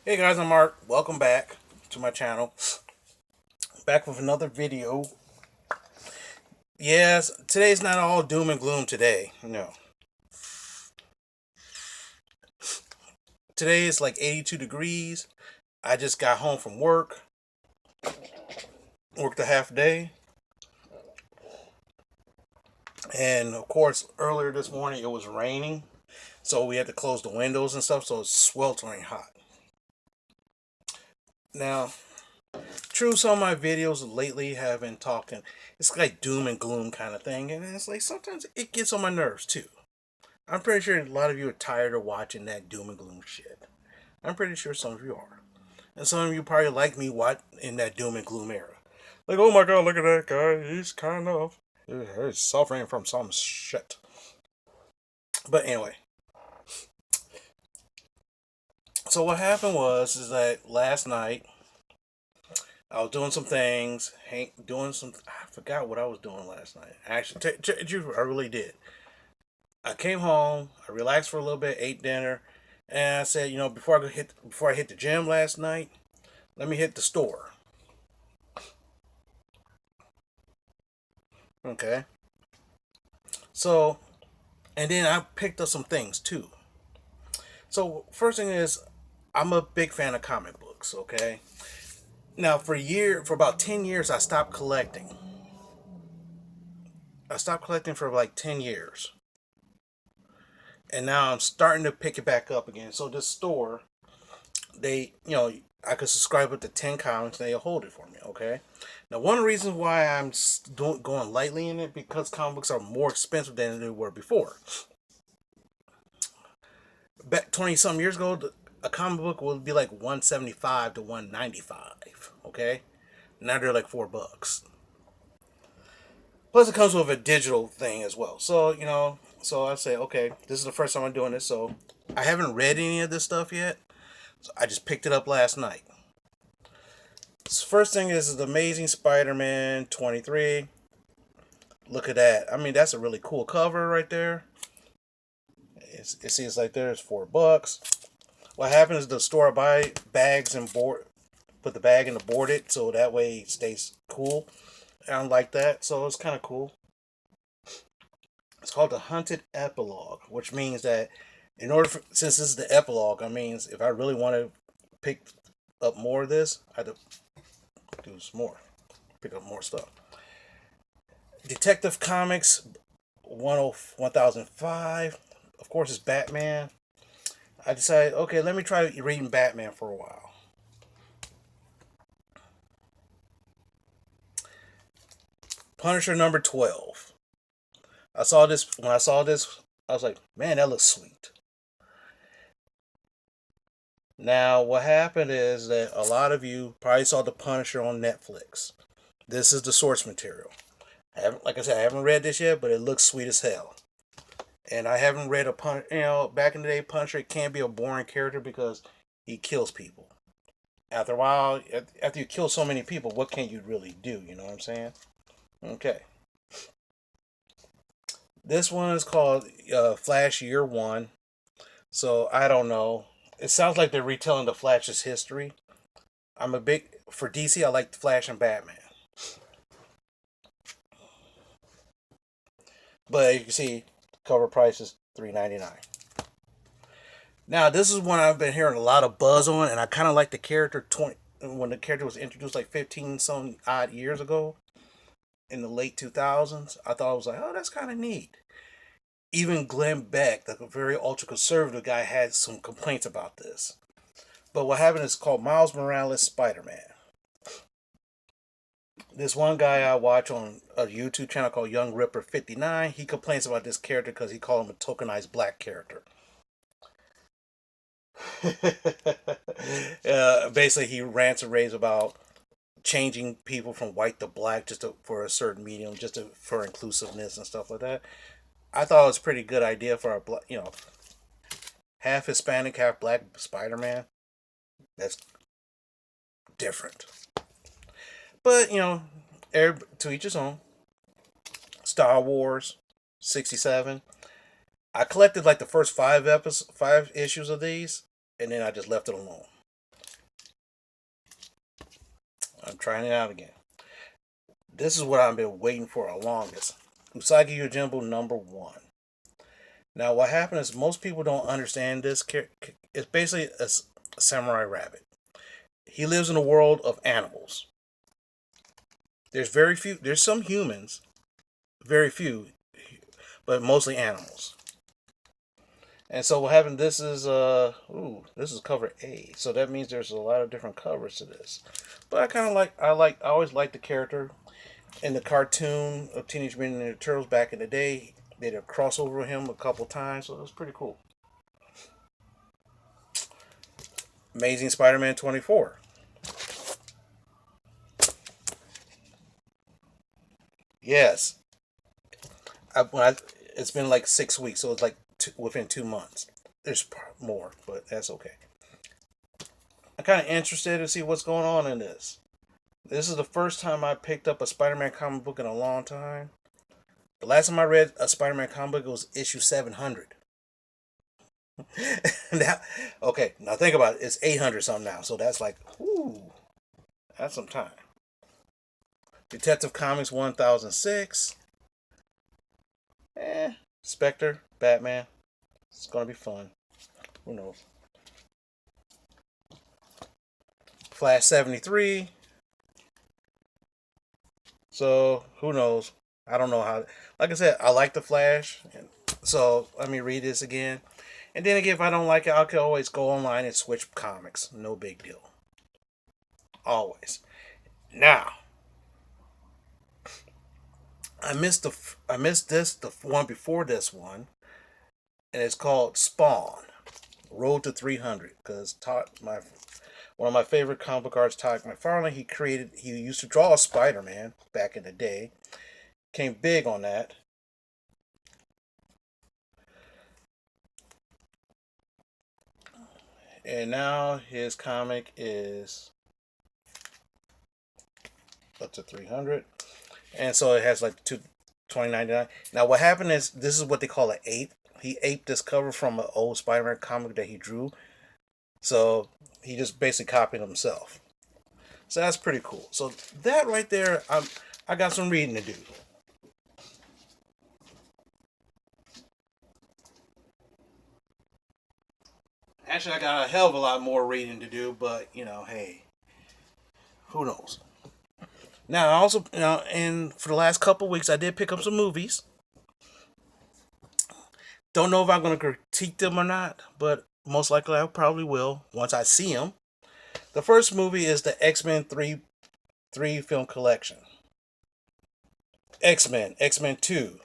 Hey guys, I'm Mark. Welcome back to my channel. Back with another video. Yes, today's not all doom and gloom today. No. Today is like 82 degrees. I just got home from work. Worked a half day. And of course, earlier this morning it was raining. So we had to close the windows and stuff. So it's sweltering hot. Now, true, some of my videos lately have been talking. It's like doom and gloom kind of thing. And it's like sometimes it gets on my nerves too. I'm pretty sure a lot of you are tired of watching that doom and gloom shit. I'm pretty sure some of you are. And some of you probably like me what in that doom and gloom era. Like, oh my god, look at that guy. He's suffering from some shit. But anyway, so what happened was is that last night I was doing some things, doing some. I forgot what I was doing last night. Actually, I really did. I came home, I relaxed for a little bit, ate dinner, and I said, before I hit the gym last night, let me hit the store. Okay. So, and then I picked up some things too. So, first thing is, I'm a big fan of comic books. Okay. Now, for about 10 years, I stopped collecting. I stopped collecting for like 10 years, and now I'm starting to pick it back up again. So this store, I could subscribe with the 10 comics, and they'll hold it for me. Okay. Now, one of the reasons why I'm going lightly in it because comic books are more expensive than they were before. Back 20 some years ago, a comic book would be like 175 to 195. Okay, now they're like $4. Plus, it comes with a digital thing as well. So I say, okay, this is the first time I'm doing this. So I haven't read any of this stuff yet. So I just picked it up last night. So first thing is the Amazing Spider-Man 23. Look at that. I mean, that's a really cool cover right there. It seems like there's $4. What happens is the store I buy bags and board, put the bag in the board it so that way it stays cool. I don't like that, so it's kind of cool. It's called the Hunted Epilogue, which means that since this is the epilogue, I means if I really want to pick up more of this, I have to do some more, pick up more stuff. Detective Comics 1005. Of course, it's Batman. I decided, okay, let me try reading Batman for a while. Punisher number 12. When I saw this, I was like, man, that looks sweet. Now, what happened is that a lot of you probably saw The Punisher on Netflix. This is the source material. Like I said, I haven't read this yet, but it looks sweet as hell. And I haven't read a Punisher. Back in the day, Punisher can be a boring character because he kills people. After a while, after you kill so many people, what can you really do? You know what I'm saying? Okay. This one is called Flash Year One. So I don't know. It sounds like they're retelling the Flash's history. I'm a big for DC. I like Flash and Batman, but you can see cover price is $3.99. Now this is one I've been hearing a lot of buzz on, and I kind of like the character 20 when the character was introduced like 15 some odd years ago in the late 2000s. I thought I was like, oh, that's kind of neat. Even Glenn Beck, the very ultra conservative guy, had some complaints about this. But what happened is called Miles Morales Spider Man. This one guy I watch on a YouTube channel called Young Ripper 59, he complains about this character because he called him a tokenized black character. Basically, he rants and raves about changing people from white to black for a certain medium, for inclusiveness and stuff like that. I thought it was a pretty good idea for half Hispanic, half black Spider Man. That's different. But, to each his own. Star Wars 67. I collected like the first five issues of these, and then I just left it alone. I'm trying it out again. This is what I've been waiting for the longest. Usagi Yojimbo #1. Now, what happened is most people don't understand this. It's basically a samurai rabbit. He lives in a world of animals. There's very few. There's some humans, very few, but mostly animals. And so what happened? This is cover A. So that means there's a lot of different covers to this. But I kind of I always liked the character in the cartoon of Teenage Mutant Ninja Turtles back in the day. They did a crossover with him a couple times, so it was pretty cool. Amazing Spider-Man 24. Yes, it's been like 6 weeks, so it's like within 2 months. There's more, but that's okay. I'm kind of interested to see what's going on in this. This is the first time I picked up a Spider-Man comic book in a long time. The last time I read a Spider-Man comic book was issue 700. Now, okay, now think about it. It's 800 something now, so that's like, that's some time. Detective Comics 1006. Spectre, Batman. It's gonna be fun. Who knows? Flash 73. So who knows? I don't know how. Like I said, I like the Flash, and so let me read this again. And then again, if I don't like it, I can always go online and switch comics. No big deal. Always. Now, I missed the one before this one, and it's called Spawn, Road to 300. Because one of my favorite comic book artists, Todd McFarlane, he used to draw Spider-Man back in the day. Came big on that. And now his comic is up to 300. And so it has like 2099. Now what happened is this is what they call an ape. He aped this cover from an old Spider-Man comic that he drew. So he just basically copied himself. So that's pretty cool. So that right there, I got some reading to do. Actually, I got a hell of a lot more reading to do, but hey, who knows? Now, I also, and for the last couple weeks, I did pick up some movies. Don't know if I'm going to critique them or not, but most likely I probably will once I see them. The first movie is the X-Men three film collection. X-Men 2,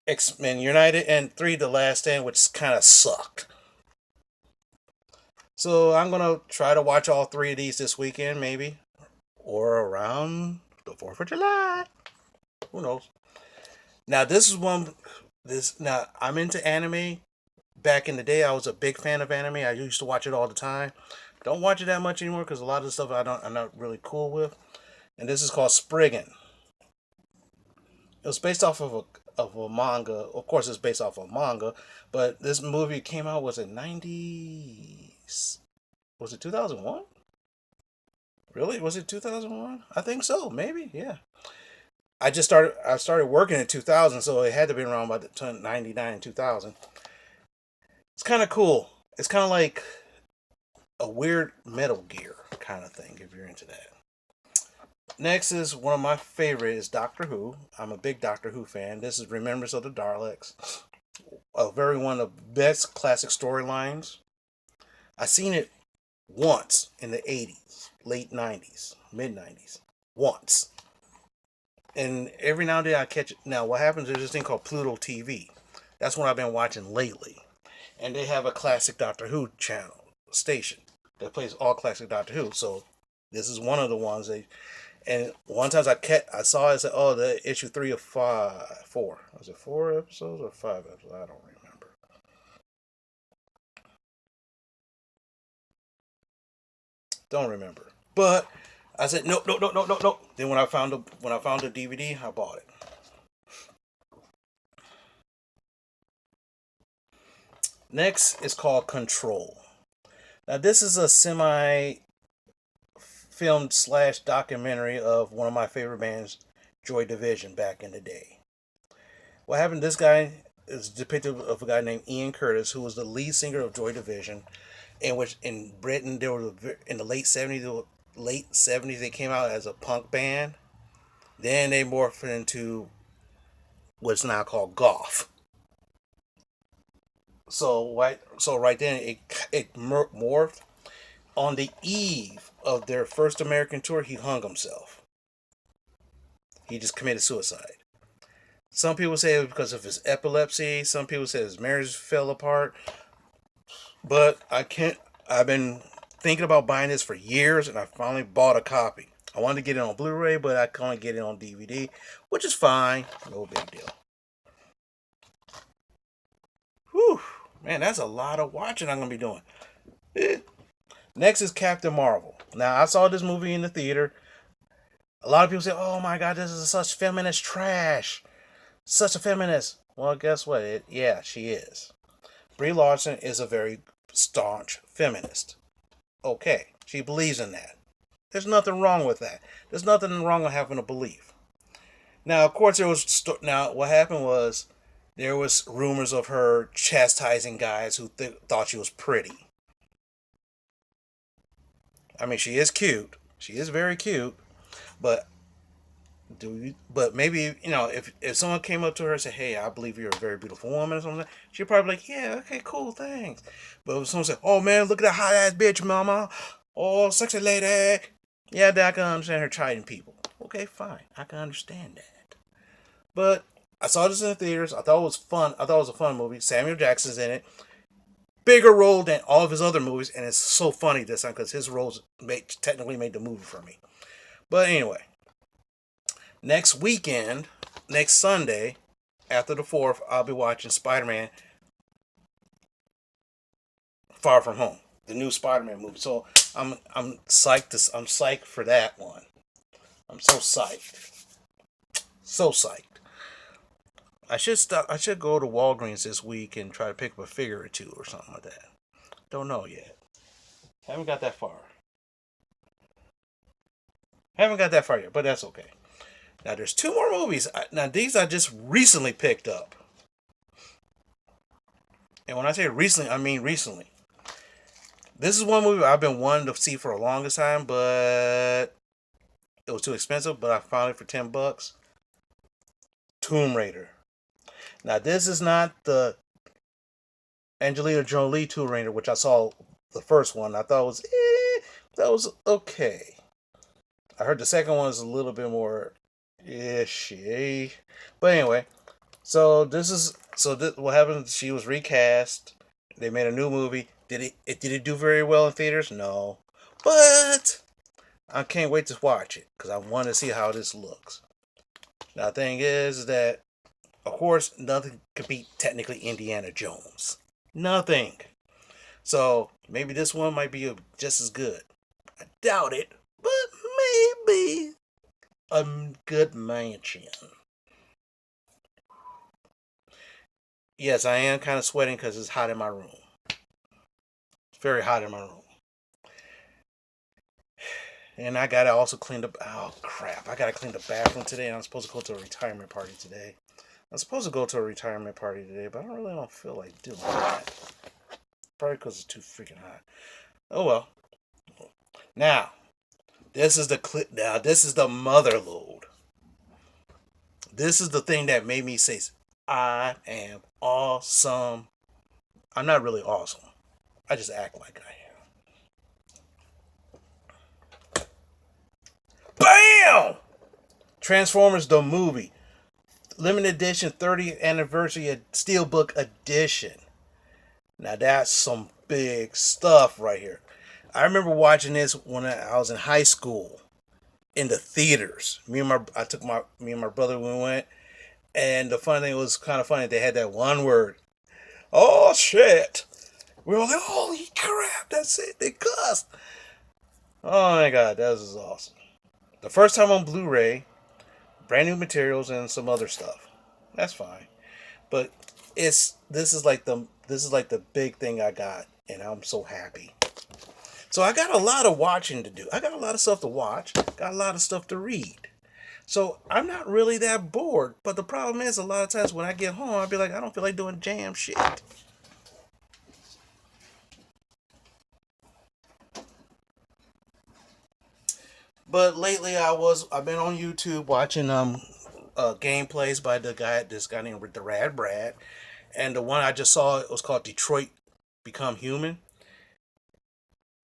X-Men United, and 3 The Last Stand, which kind of sucked. So I'm gonna try to watch all 3 of these this weekend, maybe, or around the 4th of July. Who knows? Now this is one. Now I'm into anime. Back in the day, I was a big fan of anime. I used to watch it all the time. Don't watch it that much anymore because a lot of the stuff I'm not really cool with. And this is called Spriggan. It was based off of a manga. Of course, it's based off of a manga, but this movie came out, was it 90s? Was it 2001? Really? Was it 2001? I think so. Maybe. Yeah. I started working in 2000, so it had to be around by the 99 and 2000. It's kind of cool. It's kind of like a weird Metal Gear kind of thing if you're into that. Next is one of my favorite is Doctor Who. I'm a big Doctor Who fan. This is Remembrance of the Daleks. A very one of the best classic storylines. I seen it once in the 80s, late 90s, mid 90s. Once. And every now and then I catch it. Now what happens is this thing called Pluto TV. That's what I've been watching lately. And they have a classic Doctor Who channel station that plays all classic Doctor Who. So this is one of the ones they. And one time I saw it, said, "Oh, the issue 3 of 4. Was it 4 episodes or 5 episodes? I don't remember. Don't remember. But I said, no, no, no, no, no, no. Then when I found the DVD, I bought it. Next is called Control. Now this is a semi film slash documentary of one of my favorite bands, Joy Division, back in the day. What happened? This guy is depicted of a guy named Ian Curtis, who was the lead singer of Joy Division, in which in Britain there was in the late 70s they came out as a punk band. Then they morphed into what's now called goth. So right then it morphed. On the eve of their first American tour, he hung himself. He just committed suicide. Some people say it was because of his epilepsy. Some people say his marriage fell apart. But I can't. I've been thinking about buying this for years, and I finally bought a copy. I wanted to get it on Blu-ray, but I can't get it on DVD, which is fine. No big deal. Whew. Man, that's a lot of watching I'm going to be doing. Next is Captain Marvel. Now, I saw this movie in the theater. A lot of people say, oh my God, this is such feminist trash. Such a feminist. Well, guess what? Yeah, she is. Brie Larson is a very staunch feminist. Okay, she believes in that. There's nothing wrong with that. There's nothing wrong with having a belief. Now, of course, what happened was there was rumors of her chastising guys who thought she was pretty. I mean, she is cute. She is very cute, but maybe if someone came up to her and said, "Hey, I believe you're a very beautiful woman," or something, she'd probably be like, "Yeah, okay, cool, thanks." But if someone said, "Oh man, look at that hot ass bitch, mama. Oh, sexy lady," yeah, then I can understand her chiding people. Okay, fine, I can understand that. But I saw this in the theaters. I thought it was fun. I thought it was a fun movie. Samuel Jackson's in it. Bigger role than all of his other movies, and it's so funny this time because his roles technically made the movie for me. But anyway, next Sunday, after the 4th, I'll be watching Spider-Man Far From Home, the new Spider-Man movie. So I'm psyched. I'm psyched for that one. I'm so psyched. So psyched. I should go to Walgreens this week and try to pick up a figure or two or something like that. Don't know yet. Haven't got that far. But that's okay. Now there's 2 more movies. Now these I just recently picked up. And when I say recently, I mean recently. This is one movie I've been wanting to see for the longest time, but it was too expensive. But I found it for $10. Tomb Raider. Now, this is not the Angelina Jolie Tomb Raider, which I saw the first one. I thought that was okay. I heard the second one is a little bit more ishy. But anyway, what happened? She was recast. They made a new movie. Did it do very well in theaters? No. But I can't wait to watch it because I want to see how this looks. Now, the thing is that, of course, nothing could beat technically Indiana Jones. Nothing. So maybe this one might be just as good. I doubt it, but maybe a good mention. Yes, I am kind of sweating because it's hot in my room. It's very hot in my room. And I gotta also clean up. Oh crap! I gotta clean the bathroom today, and I'm supposed to go to a retirement party today. I'm supposed to go to a retirement party today, but I don't feel like doing that. Probably because it's too freaking hot. Oh well. Now, this is the mother load. This is the thing that made me say, I am awesome. I'm not really awesome. I just act like I am. BAM! Transformers the movie. Limited edition 30th anniversary steelbook edition. Now that's some big stuff right here. I remember watching this when I was in high school in the theaters. Me and my brother, we went, and the funny thing, was kind of funny. They had that one word, "Oh shit!" We were like, "Holy crap!" That's it. They cussed. Oh my god, that was awesome. The first time on Blu-ray, brand new materials and some other stuff. That's fine, but this is like the big thing I got, and I'm so happy. So I got a lot of watching to do. I got a lot of stuff to watch, got a lot of stuff to read. So I'm not really that bored. But the problem is, a lot of times when I get home, I'll be like, I don't feel like doing jam shit. But lately, I've been on YouTube watching gameplays by this guy named the Rad Brad, and the one I just saw, it was called Detroit Become Human.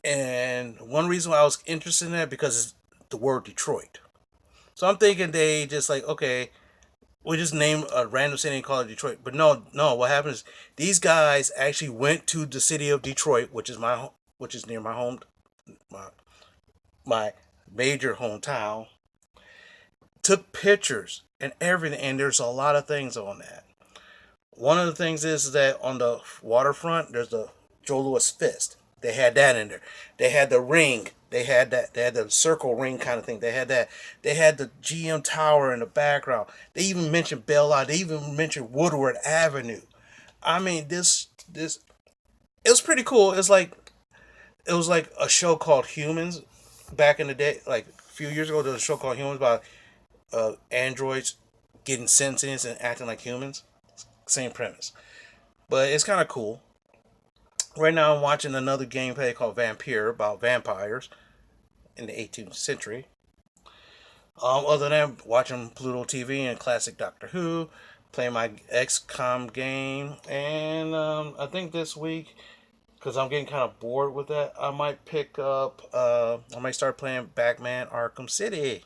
And one reason why I was interested in that, because it's the word Detroit. So I'm thinking they just like, okay, we just name a random city and call it Detroit. But no, no. What happens is these guys actually went to the city of Detroit, which is near my my major hometown. Took pictures and everything, and there's a lot of things on that. One of the things is that on the waterfront, there's the Joe Louis Fist. They had that in there. They had the ring. They had that. They had the circle ring kind of thing. They had that. They had the GM Tower in the background. They even mentioned Belle Isle. They even mentioned Woodward Avenue. I mean, this it was pretty cool. It was like a show called Humans back in the day. Like a few years ago, there was a show called Humans about androids getting sentience and acting like humans. Same premise, but it's kind of cool. Right now, I'm watching another gameplay called Vampire about vampires in the 18th century. Other than that, watching Pluto TV and classic Doctor Who, playing my XCOM game, and I think this week, because I'm getting kind of bored with that, I might pick up. I might start playing Batman Arkham City.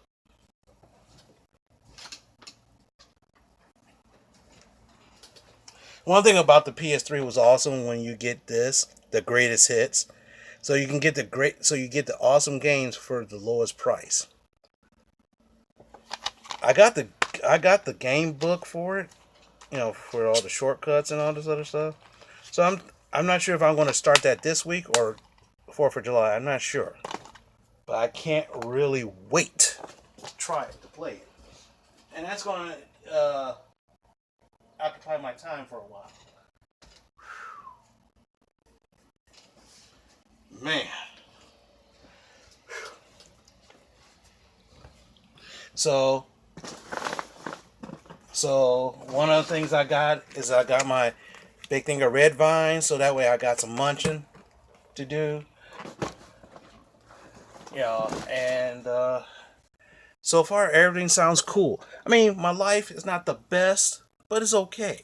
One thing about the PS3 was awesome when you get the greatest hits. So you can get so you get the awesome games for the lowest price. I got the I got the game book for it, for all the shortcuts and all this other stuff. So I'm not sure if I'm going to start that this week or 4th of July. I'm not sure, but I can't really wait to try it, to play it, and that's going to occupy my time for a while. Man. So one of the things I got is I got my big thing of red vine, so that way I got some munching to do. And so far everything sounds cool. I mean, my life is not the best, but it's okay.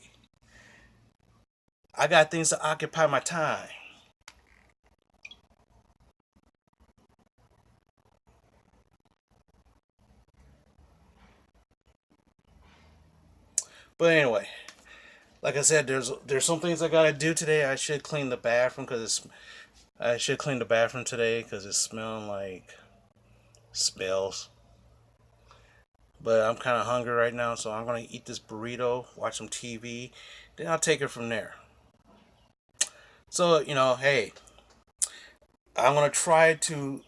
I got things to occupy my time. But anyway, like I said, there's some things I gotta do today. I should clean the bathroom I should clean the bathroom today because it's smelling like smells. But I'm kind of hungry right now, so I'm gonna eat this burrito, watch some TV, then I'll take it from there. So hey, I'm gonna try to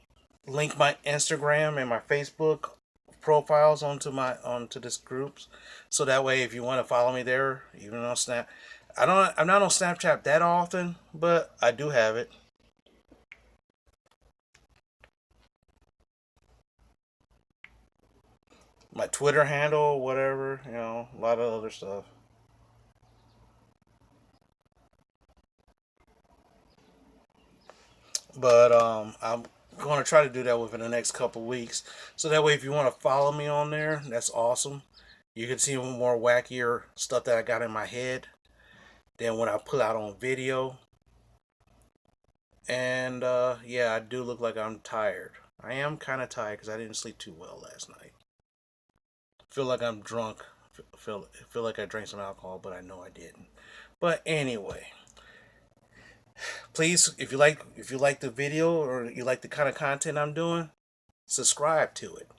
link my Instagram and my Facebook profiles onto this groups, so that way if you want to follow me there, even on Snap. I'm not on Snapchat that often, but I do have it. My Twitter handle, whatever, a lot of other stuff. But I'm going to try to do that within the next couple weeks. So that way, if you want to follow me on there, that's awesome. You can see more wackier stuff that I got in my head than what I put out on video. And yeah, I do look like I'm tired. I am kind of tired because I didn't sleep too well last night. Feel like I'm drunk. Feel like I drank some alcohol, but I know I didn't. But anyway, please, if you like the video or you like the kind of content I'm doing, subscribe to it.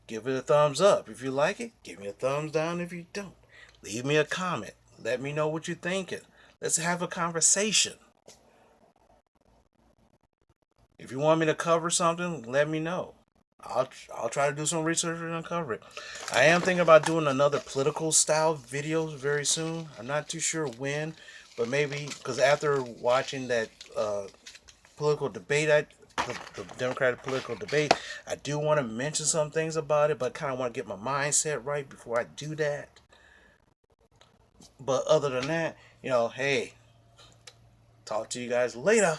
Give it a thumbs up if you like it. Give me a thumbs down if you don't. Leave me a comment. Let me know what you're thinking. Let's have a conversation. If you want me to cover something, let me know. I'll try to do some research and uncover it. I am thinking about doing another political style videos very soon. I'm not too sure when, but maybe because after watching that political debate the Democratic political debate. I do want to mention some things about it, but kind of want to get my mindset right before I do that. But other than that, hey, talk to you guys later.